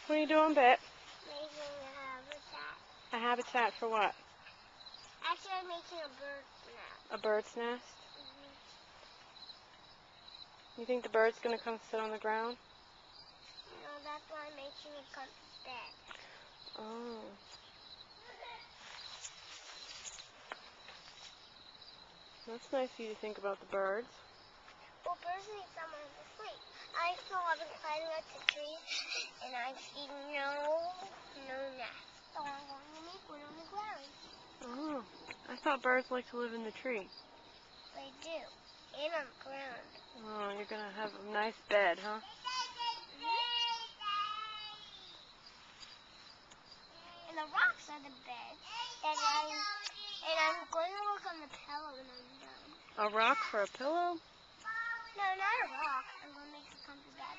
What are you doing, Bet? Making a habitat. A habitat for what? Actually, I'm making a bird's nest. A bird's nest? You think the bird's going to come sit on the ground? No, that's why I'm making it come to bed. Oh. That's nice of you to think about the birds. Well, birds need somewhere to sleep. I've been climbing up the trees, and I've seen no nest. So I'm going to make one on the ground. Oh. I thought birds like to live in the tree. They do. And on the ground. Oh, you're going to have a nice bed, huh? And the rocks are the bed. And I'm going to work on the pillow when I'm done. A rock for a pillow? No, not a rock. I'm going to make it come to bed.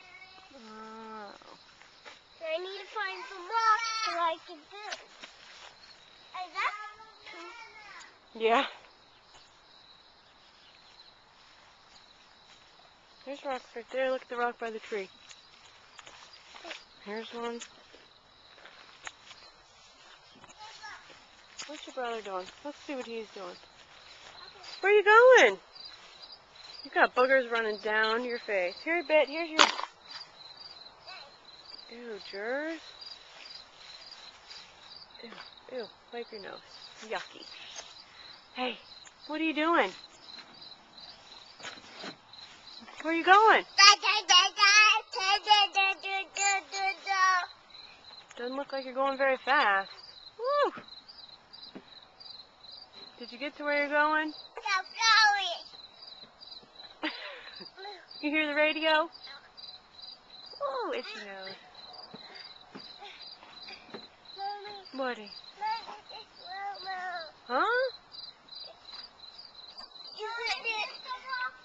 Oh. So I need to find some rocks so I can build. Is that two? Yeah. There's rocks right there. Look at the rock by the tree. Here's one. What's your brother doing? Let's see what he's doing. Where are you going? You got boogers running down your face. Here, Bet. Here's your... Ew, Jers. Ew, wipe your nose. Yucky. Hey, what are you doing? Where are you going? Doesn't look like you're going very fast. Woo! Did you get to where you're going? You hear the radio? Oh, itchy nose. Buddy. Huh?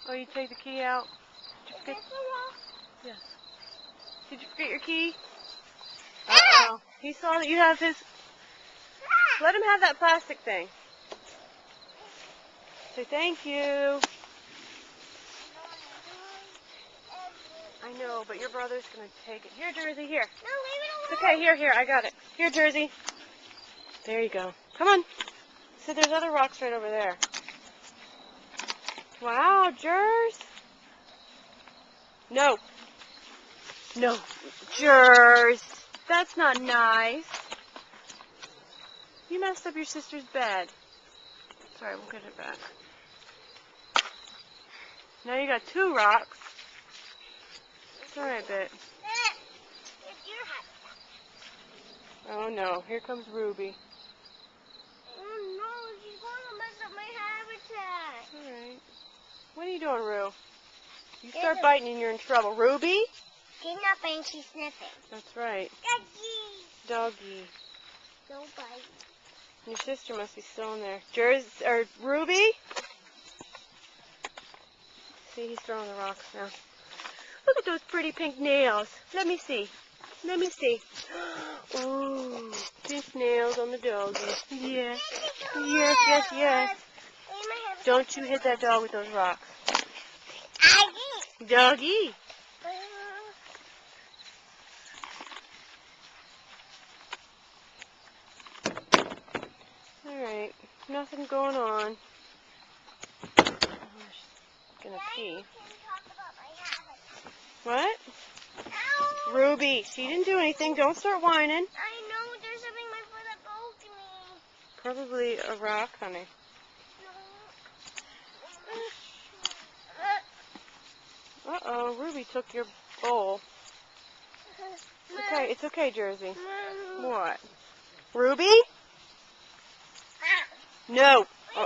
Oh, you take the key out? Yes. Did you forget your key? Uh-oh. He saw that you have his... Let him have that plastic thing. Say thank you. I know, but your brother's going to take it. Here, Jersey, here. No, leave it It's alone. okay, here, I got it. Here, Jersey. There you go. Come on. So there's other rocks right over there. Wow, Jers. No. No. Jers. That's not nice. You messed up your sister's bed. Sorry, we'll get it back. Now you got two rocks. It's alright, Bet. It's your habitat. Oh no, here comes Ruby. Oh no, she's going to mess up my habitat. Alright. What are you doing, Rue? You start biting and you're in trouble. Ruby? She's not biting, she's sniffing. That's right. Doggy. Doggy. No bite. Your sister must be still in there. Ruby? See, he's throwing the rocks now. Look at those pretty pink nails. Let me see. Let me see. Ooh, pink nails on the doggy. Yes. Yes, yes, yes. Don't you hit that dog with those rocks. Doggy. Alright, nothing going on. Oh, she's gonna pee. What? Ow. Ruby, she didn't do anything. Don't start whining. I know, there's something my foot that broke me. Probably a rock, honey. Uh-oh, Ruby took your bowl. It's okay, Jersey. What? Ruby? No.